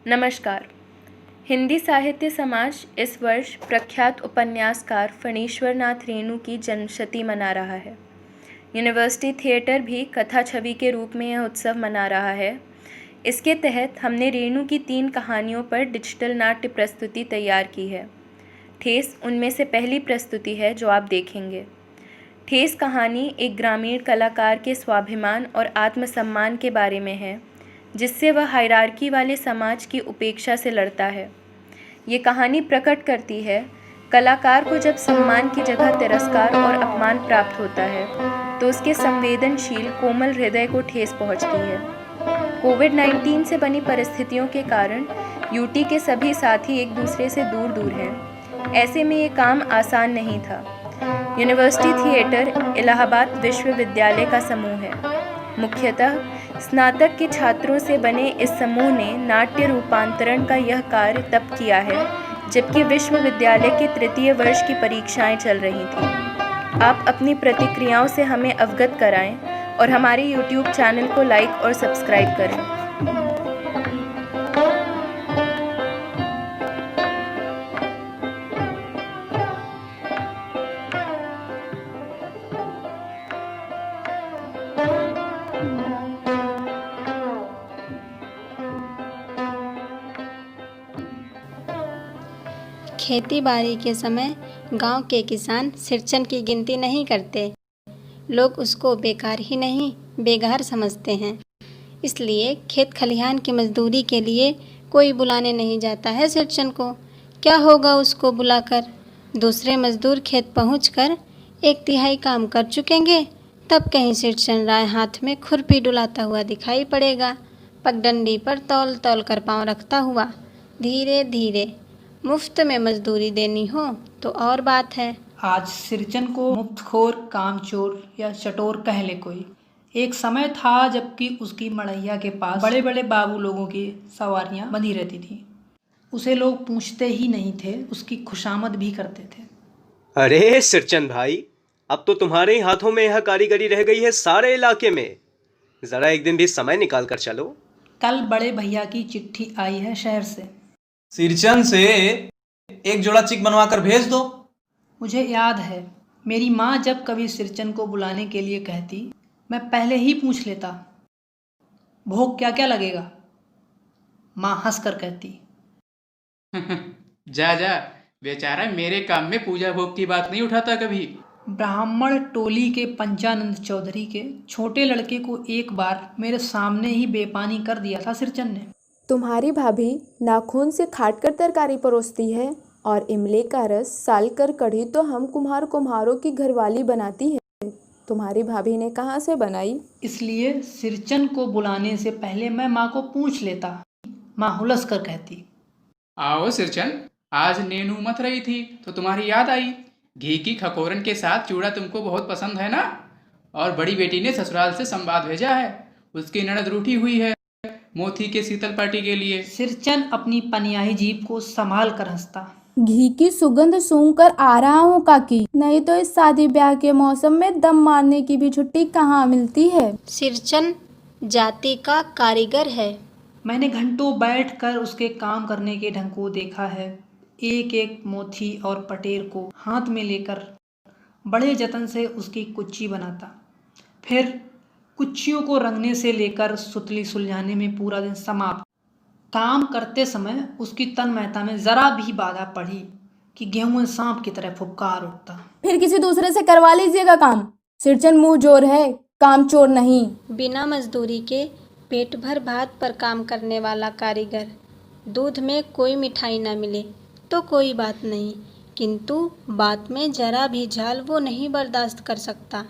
नमस्कार। हिंदी साहित्य समाज इस वर्ष प्रख्यात उपन्यासकार फणीश्वर नाथ रेणु की जन्मशती मना रहा है। यूनिवर्सिटी थिएटर भी कथा छवि के रूप में यह उत्सव मना रहा है। इसके तहत हमने रेणु की 3 कहानियों पर डिजिटल नाट्य प्रस्तुति तैयार की है। ठेस उनमें से पहली प्रस्तुति है जो आप देखेंगे। ठेस कहानी एक ग्रामीण कलाकार के स्वाभिमान और आत्मसम्मान के बारे में है, जिससे वह हायरार्की वाले समाज की उपेक्षा से लड़ता है। ये कहानी प्रकट करती है कलाकार को जब सम्मान की जगह तिरस्कार और अपमान प्राप्त होता है तो उसके संवेदनशील कोमल हृदय को ठेस पहुंचती है। कोविड-19 से बनी परिस्थितियों के कारण यूटी के सभी साथी एक दूसरे से दूर दूर हैं। ऐसे में ये काम आसान नहीं था। यूनिवर्सिटी थिएटर इलाहाबाद विश्वविद्यालय का समूह है। मुख्यतः स्नातक के छात्रों से बने इस समूह ने नाट्य रूपांतरण का यह कार्य तब किया है जबकि विश्वविद्यालय के तृतीय वर्ष की परीक्षाएं चल रही थीं। आप अपनी प्रतिक्रियाओं से हमें अवगत कराएं और हमारे YouTube चैनल को लाइक और सब्सक्राइब करें। खेती बाड़ी के समय गांव के किसान सिरचन की गिनती नहीं करते। लोग उसको बेकार ही नहीं बेघर समझते हैं। इसलिए खेत खलिहान की मजदूरी के लिए कोई बुलाने नहीं जाता है सिरचन को। क्या होगा उसको बुलाकर? दूसरे मजदूर खेत पहुंचकर 1/3 काम कर चुकेंगे, तब कहीं सिरचन राय हाथ में खुरपी डुलाता हुआ दिखाई पड़ेगा, पगडंडी पर तौल तौल कर पाँव रखता हुआ। धीरे धीरे मुफ्त में मजदूरी देनी हो तो और बात है। आज सिरचन को मुफ्तखोर, कामचोर या चटोर कह ले कोई। एक समय था जबकि उसकी मड़ैया के पास बड़े बड़े बाबू लोगों की सवारियां बंधी रहती थीं। उसे लोग पूछते ही नहीं थे, उसकी खुशामद भी करते थे। अरे सिरचन भाई, अब तो तुम्हारे ही हाथों में यह कारीगरी रह गई है सारे इलाके में। जरा एक दिन भी समय निकाल कर चलो। कल बड़े भैया की चिट्ठी आई है शहर से। सिरचन से एक जोड़ा चिक बनवा कर भेज दो। मुझे याद है, मेरी माँ जब कभी सिरचन को बुलाने के लिए कहती, मैं पहले ही पूछ लेता, भोग क्या क्या लगेगा? माँ हंसकर कहती, जा जा, बेचारा मेरे काम में पूजा भोग की बात नहीं उठाता कभी। ब्राह्मण टोली के पंचानंद चौधरी के छोटे लड़के को एक बार मेरे सामने ही बेपानी कर दिया था सिरचन ने। तुम्हारी भाभी नाखून से खाट कर तरकारी परोसती है और इमली का रस साल कर कढ़ी तो हम कुम्हारों की घरवाली बनाती है। तुम्हारी भाभी ने कहाँ से बनाई? इसलिए सिरचन को बुलाने से पहले मैं माँ को पूछ लेता। माँ हुलस कर कहती, आओ सिरचन, आज नेनू मत रही थी तो तुम्हारी याद आई। घी की खकोरन के साथ चूड़ा तुमको बहुत पसंद है ना? और बड़ी बेटी ने ससुराल से संवाद भेजा है, उसकी ननद रूठी हुई है मोती के शीतल पार्टी के लिए। सिरचन अपनी पनियाही जीभ को संभाल कर हंसता। घी की सुगंध सूंघ कर आ रहा हूँ काकी, नहीं तो इस शादी ब्याह के मौसम में दम मारने की भी छुट्टी कहाँ मिलती है। सिरचन जाति का कारीगर है। मैंने घंटों बैठकर उसके काम करने के ढंग को देखा है। एक एक मोती और पटेर को हाथ में लेकर बड़े जतन से उसकी कुच्ची बनाता। फिर कुच्चियों को रंगने से लेकर सुतली सुलझाने में पूरा दिन समाप्त। काम करते समय उसकी तन्मयता में जरा भी बाधा पड़ी कि गेहूं सांप की तरह फुफकार उठता। फिर किसी दूसरे से करवा लीजिएगा काम। सिरचन मुंह जोर है, काम चोर नहीं। बिना मजदूरी के पेट भर भात पर काम करने वाला कारीगर। दूध में कोई मिठाई ना मिले तो कोई बात नहीं, किंतु बात में जरा भी झाल वो नहीं बर्दाश्त कर सकता।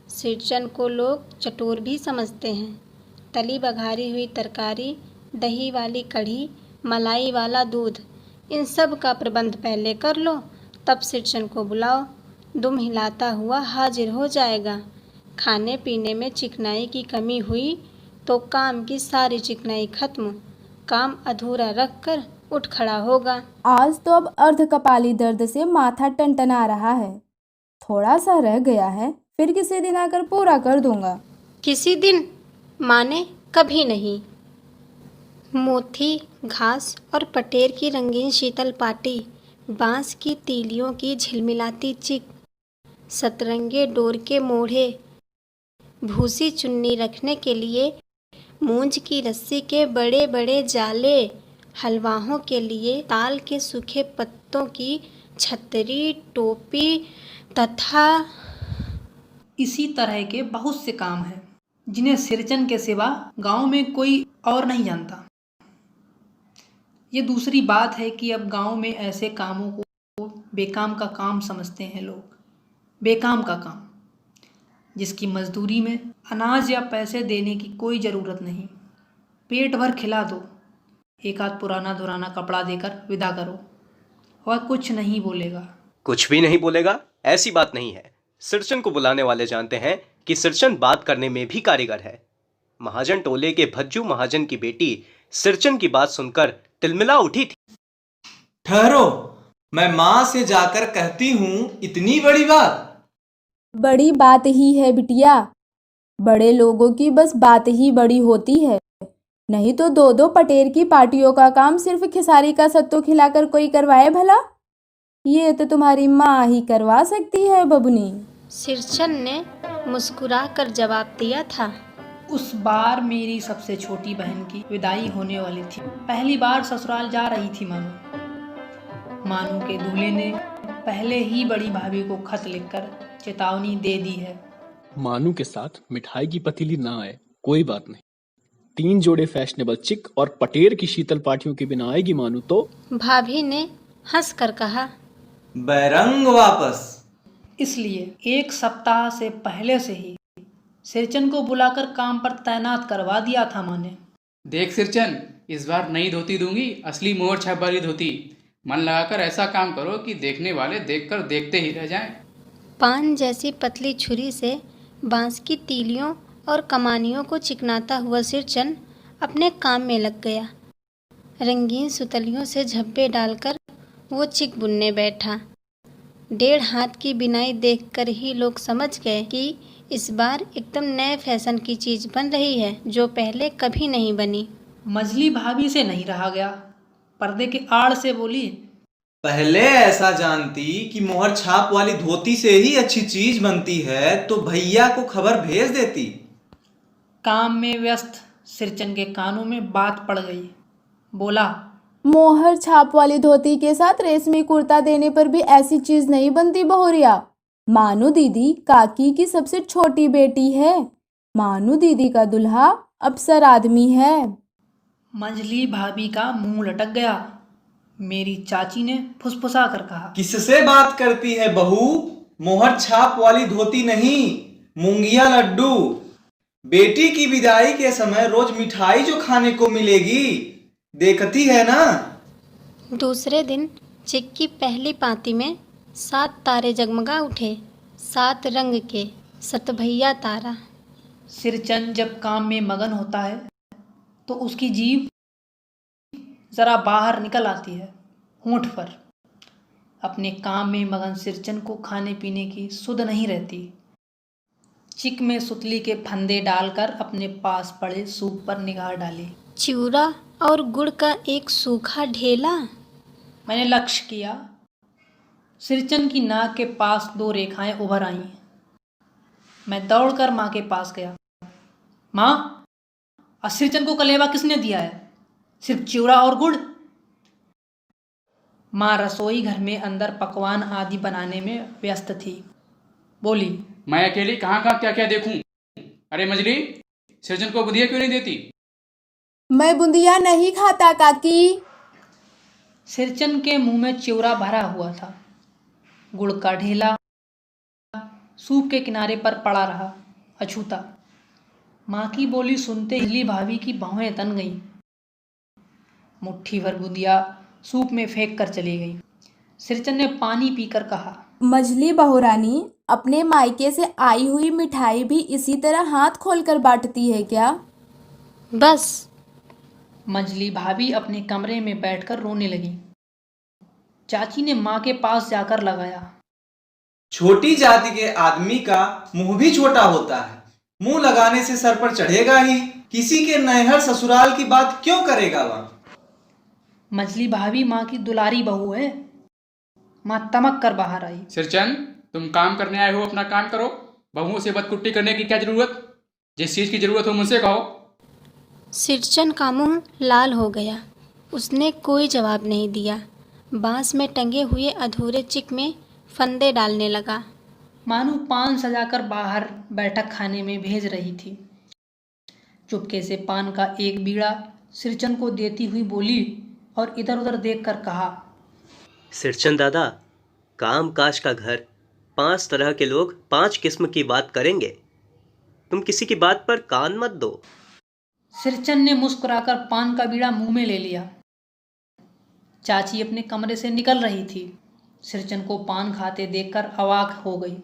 सिरचन को लोग चटोर भी समझते हैं। तली बघारी हुई तरकारी, दही वाली कढ़ी, मलाई वाला दूध, इन सब का प्रबंध पहले कर लो, तब सिरचन को बुलाओ। दुम हिलाता हुआ हाजिर हो जाएगा। खाने पीने में चिकनाई की कमी हुई तो काम की सारी चिकनाई खत्म। काम अधूरा रख कर उठ खड़ा होगा। आज तो अब अर्ध कपाली दर्द से माथा टनटना रहा है, थोड़ा सा रह गया है, फिर किसी दिन आकर पूरा कर दूंगा। किसी दिन माने कभी नहीं। मोती घास और पटेर की रंगीन शीतल पाटी, बांस की तीलियों की झिलमिलाती चिक, सतरंगे डोर के मोढ़े, भूसी चुन्नी रखने के लिए मूंज की रस्सी के बड़े बड़े जाले, हलवाहों के लिए ताल के सूखे पत्तों की छतरी, टोपी तथा इसी तरह के बहुत से काम हैं जिन्हें सिरचन के सिवा गांव में कोई और नहीं जानता। ये दूसरी बात है कि अब गांव में ऐसे कामों को बेकाम का काम समझते हैं लोग। बेकाम का काम जिसकी मजदूरी में अनाज या पैसे देने की कोई ज़रूरत नहीं। पेट भर खिला दो, एक आध पुराना धुराना कपड़ा देकर विदा करो, वह कुछ नहीं बोलेगा। कुछ भी नहीं बोलेगा? ऐसी बात नहीं है। सिरचन को बुलाने वाले जानते हैं कि सिरचन बात करने में भी कारीगर है। महाजन टोले के भज्जू महाजन की बेटी सिरचन की बात सुनकर तिलमिला उठी थी। ठहरो, मैं माँ से जाकर कहती हूँ। इतनी बड़ी बात? बड़ी बात ही है बिटिया। बड़े लोगों की बस बात ही बड़ी होती है, नहीं तो दो दो पटेर की पार्टियों का काम सिर्फ खिसारी का सत्तू खिलाकर कोई करवाए भला? ये तो तुम्हारी माँ ही करवा सकती है बबुनी। सिरचन ने मुस्कुरा कर जवाब दिया था। उस बार मेरी सबसे छोटी बहन की विदाई होने वाली थी। पहली बार ससुराल जा रही थी मानू के दूल्हे ने पहले ही बड़ी भाभी को खत लिखकर चेतावनी दे दी है। मानू के साथ मिठाई की पतीली ना आए कोई बात नहीं, 3 जोड़े फैशनेबल चिक और पटेर की शीतल पार्टियों के बिना आएगी मानू तो। भाभी ने हंस कर कहा, बैरंग वापस। इसलिए 1 सप्ताह से पहले से ही सिरचन को बुलाकर काम पर तैनात करवा दिया था माँ ने। देख सिरचन, इस बार नई धोती दूंगी, असली मोहर छाप वाली धोती। मन लगाकर ऐसा काम करो कि देखने वाले देखकर देखते ही रह जाएं। पान जैसी पतली छुरी से बांस की तीलियों और कमानियों को चिकनाता हुआ सिरचन अपने काम में लग गया। रंगीन सुतलियों से झब्बे डालकर वो चिक बुनने बैठा। 1.5 हाथ की बिनाई देखकर ही लोग समझ गए कि इस बार एकदम नए फैशन की चीज बन रही है, जो पहले कभी नहीं बनी। मजली भाभी से नहीं रहा गया, पर्दे के आड़ से बोली, पहले ऐसा जानती कि मोहर छाप वाली धोती से ही अच्छी चीज बनती है तो भैया को खबर भेज देती। काम में व्यस्त सिरचन के कानों में बात पड़ गई। बोला, मोहर छाप वाली धोती के साथ रेशमी कुर्ता देने पर भी ऐसी चीज नहीं बनती बहुरिया। मानू दीदी काकी की सबसे छोटी बेटी है। मानू दीदी का दुल्हा अफसर आदमी है। मंजली भाभी का मुंह लटक गया। मेरी चाची ने फुसफुसा कर कहा, किससे बात करती है बहू? मोहर छाप वाली धोती नहीं, मूंगिया लड्डू। बेटी की विदाई के समय रोज मिठाई जो खाने को मिलेगी, देखती है ना। दूसरे दिन चिक की पहली पाती में 7 तारे जगमगा उठे। 7 रंग के सतभैया तारा। सिरचन जब काम में मगन होता है तो उसकी जीभ जरा बाहर निकल आती है होंठ पर। अपने काम में मगन सिरचन को खाने पीने की सुध नहीं रहती। चिक में सुतली के फंदे डालकर अपने पास पड़े सूप पर निगाह डाली। चिवड़ा और गुड़ का एक सूखा ढेला। मैंने लक्ष्य किया, सिरचन की नाक के पास 2 रेखाएं उभर आईं। मैं दौड़कर माँ के पास गया। माँ, सिरचन को कलेवा किसने दिया है? सिर्फ चिवड़ा और गुड़? माँ रसोई घर में अंदर पकवान आदि बनाने में व्यस्त थी। बोली, मैं अकेली कहाँ कहाँ क्या क्या देखूं? अरे मजली, सिरचन को बुधिया क्यों नहीं देती? मैं बुंदिया नहीं खाता काकी। सिरचन के मुंह में चिवड़ा भरा हुआ था। गुड़ का ढेला सूप के किनारे पर पड़ा रहा अछूता। माँ की बोली सुनते ही भाभी की बाहें तन गईं। मुट्ठी भर बुंदिया सूप में फेंक कर चली गई। सिरचन ने पानी पीकर कहा, मजली बहुरानी अपने मायके से आई हुई मिठाई भी इसी तरह हाथ खोलकर बांटती है क्या? बस। मजली भाभी अपने कमरे में बैठकर रोने लगी। चाची ने माँ के पास जाकर लगाया, छोटी जाति के आदमी का मुंह भी छोटा होता है। मुंह लगाने से सर पर चढ़ेगा ही। किसी के नैहर ससुराल की बात क्यों करेगा वह? मछली भाभी माँ की दुलारी बहू है। माँ तमक कर बाहर आई। सिरचन, तुम काम करने आए हो, अपना काम करो। बहुओं से बदकुट्टी करने की क्या जरूरत? जिस चीज की जरूरत हो मुझसे कहो। सिरचन का मुंह लाल हो गया। उसने कोई जवाब नहीं दिया। बांस में टंगे हुए अधूरे चिक में फंदे डालने लगा। मानो पान सजाकर बाहर बैठक खाने में भेज रही थी। चुपके से पान का एक बीड़ा सिरचन को देती हुई बोली और इधर उधर देखकर कहा, सिरचन दादा, काम काज का घर, 5 तरह के लोग 5 किस्म की बात करेंगे। तुम किसी की बात पर कान मत दो। सिरचन ने मुस्कुराकर पान का बीड़ा मुंह में ले लिया। चाची अपने कमरे से निकल रही थी। सिरचन को पान खाते देखकर अवाक हो गई।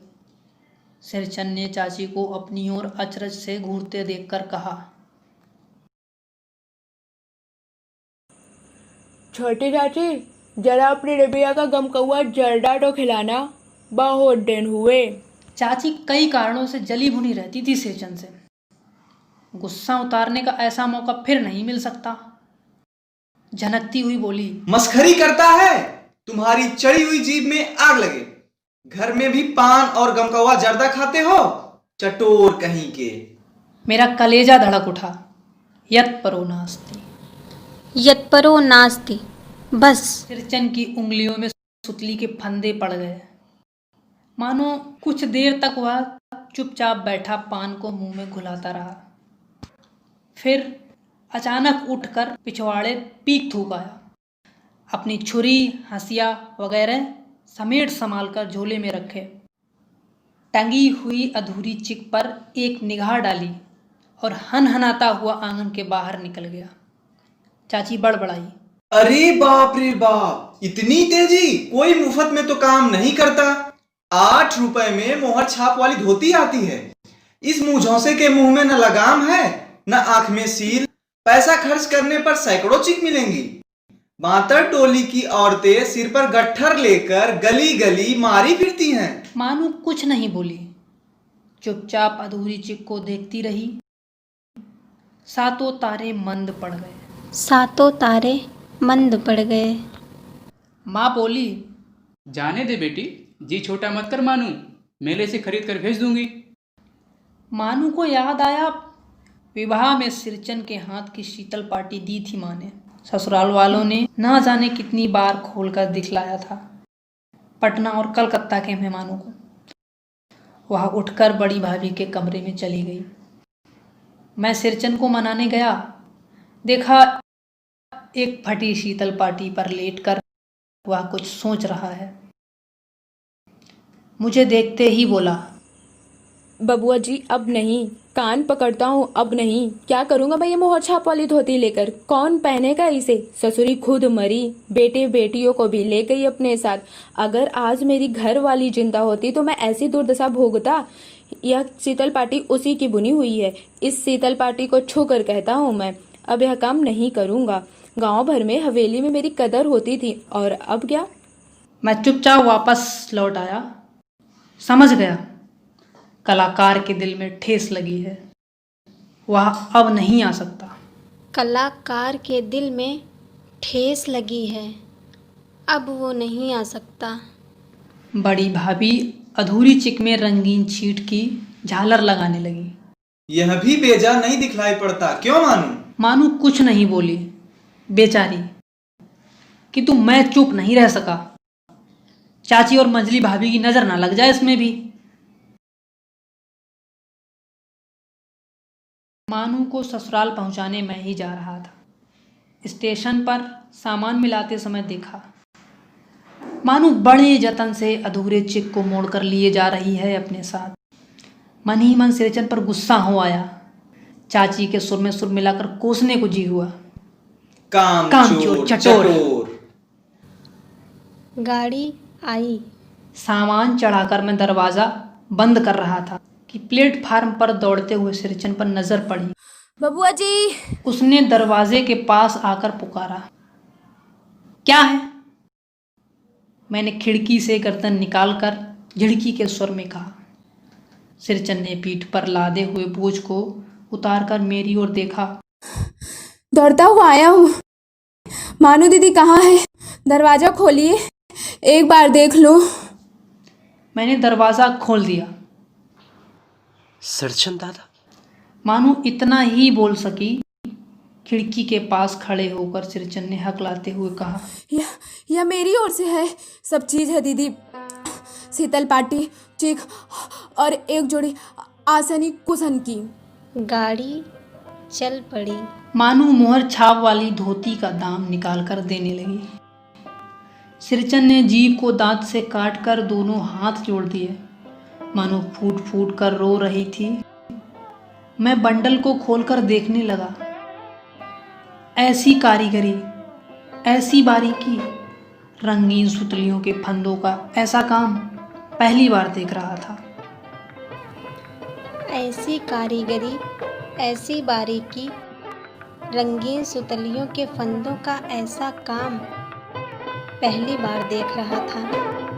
सिरचन ने चाची को अपनी ओर अचरज से घूरते देखकर कहा, छोटी चाची, जरा अपनी रबिया का गमकौआ जर्दा तो खिलाना, बहुत दिन हुए। चाची कई कारणों से जली भुनी रहती थी सिरचन से। गुस्सा उतारने का ऐसा मौका फिर नहीं मिल सकता। झनकती हुई बोली, मस्खरी करता है? तुम्हारी चढ़ी हुई जीभ में आग लगे। घर में भी पान और गमकौआ जर्दा खाते हो? चटोर कहीं के। मेरा कलेजा धड़क उठा। यत परो नास्ति। यत्परो नास्ति। बस। सिरचन की उंगलियों में सुतली के फंदे पड़ गए। मानो कुछ देर तक वह चुपचाप बैठा पान को मुंह में घुलाता रहा। फिर अचानक उठकर पिछवाड़े पीक थूक आया। अपनी छुरी, हंसिया वगैरह समेट संभाल कर झोले में रखे। टंगी हुई अधूरी चिक पर एक निगाह डाली और हनहनाता हुआ आंगन के बाहर निकल गया। चाची बड़बड़ाई, अरे बाप रे बाप, इतनी तेजी? कोई मुफ्त में तो काम नहीं करता। 8 रुपए में मोहर छाप वाली धोती आती है। इस मुंह झौसे के मुंह में न लगाम है न आंख में सील। पैसा खर्च करने पर सैकड़ों चिक मिलेंगी। बातर टोली की औरतें सिर पर गट्ठर लेकर गली गली मारी फिरती हैं। मानो कुछ नहीं बोली, चुपचाप अधूरी चिक को देखती रही। सातों तारे मंद पड़ गए। सातों तारे मंद पड़ गए। माँ बोली, जाने दे बेटी, जी छोटा मत कर मानू, मेले से खरीद कर भेज दूंगी। मानू को याद आया, विवाह में सिरचन के हाथ की शीतल पार्टी दी थी माँ ने। ससुराल वालों ने ना जाने कितनी बार खोलकर दिखलाया था पटना और कलकत्ता के मेहमानों को। वह उठकर बड़ी भाभी के कमरे में चली गई। मैं सिरचन को मनाने गया, देखा एक फटी शीतल पार्टी पर लेटकर वह कुछ सोच रहा है। मुझे देखते ही बोला, बबुआ जी अब नहीं, कान पकड़ता हूँ, अब नहीं। क्या करूँगा मैं ये मोहर छाप वाली धोती लेकर? कौन पहनेगा इसे? ससुरी खुद मरी, बेटे बेटियों को भी ले गई अपने साथ। अगर आज मेरी घर वाली जिंदा होती तो मैं ऐसी दुर्दशा भोगता। यह शीतल पार्टी उसी की बुनी हुई है। इस शीतल पार्टी को छू कर कहता हूँ मैं अब यह काम नहीं करूँगा। गांव भर में हवेली में मेरी कदर होती थी और अब क्या? मैं चुपचाप वापस लौट आया। समझ गया कलाकार के दिल में ठेस लगी है, वह अब नहीं आ सकता। कलाकार के दिल में ठेस लगी है, अब वो नहीं आ सकता। बड़ी भाभी अधूरी चिक में रंगीन छीट की झालर लगाने लगी। यह भी बेजा नहीं दिखलाई पड़ता, क्यों मानू? मानू कुछ नहीं बोली। बेचारी, किंतु मैं चुप नहीं रह सका। चाची और मंजली भाभी की नजर ना लग जाए इसमें भी। मानू को ससुराल पहुंचाने मैं ही जा रहा था। स्टेशन पर सामान मिलाते समय देखा, मानू बड़े जतन से अधूरे चिक को मोड़कर लिए जा रही है अपने साथ। मन ही मन सिरचन पर गुस्सा हो आया। चाची के सुर में सुर मिलाकर कोसने को जी हुआ। कामचोर चटोर। गाड़ी आई। सामान चढ़ाकर मैं दरवाजा बंद कर रहा था कि प्लेटफार्म पर दौड़ते हुए सिरचन पर नजर पड़ी। बबुआ जी। उसने दरवाजे के पास आकर पुकारा, क्या है? मैंने खिड़की से गर्दन निकालकर झिड़की के स्वर में कहा। सिरचन ने पीठ पर लादे हुए बोझ को उतारकर मेरी ओर देखा। दौड़ता हुआ आया हूँ, मानू दीदी कहाँ है? दरवाज़ा खोलिए, एक बार देख लो। मैंने दरवाज़ा खोल दिया। सरचन दादा। मानो इतना ही बोल सकी। खिड़की के पास खड़े होकर सिरचन ने हकलाते हुए कहा, यह मेरी ओर से है, सब चीज़ है दीदी। शीतल पाटी, चीख और एक जोड़ी आसनी कुशन की। गाड़ी चल पड़ी। मानू मोहर छाप वाली धोती का दाम निकाल कर देने लगी। सिरचन ने जीभ को दांत से काट कर दोनों हाथ जोड़ दिए। मानो फूट फूट कर रो रही थी। मैं बंडल को खोलकर देखने लगा। ऐसी कारीगरी, ऐसी बारीकी, रंगीन सुतलियों के फंदों का ऐसा काम पहली बार देख रहा था। ऐसी कारीगरी, ऐसी बारीकी, रंगीन सुतलियों के फंदों का ऐसा काम पहली बार देख रहा था।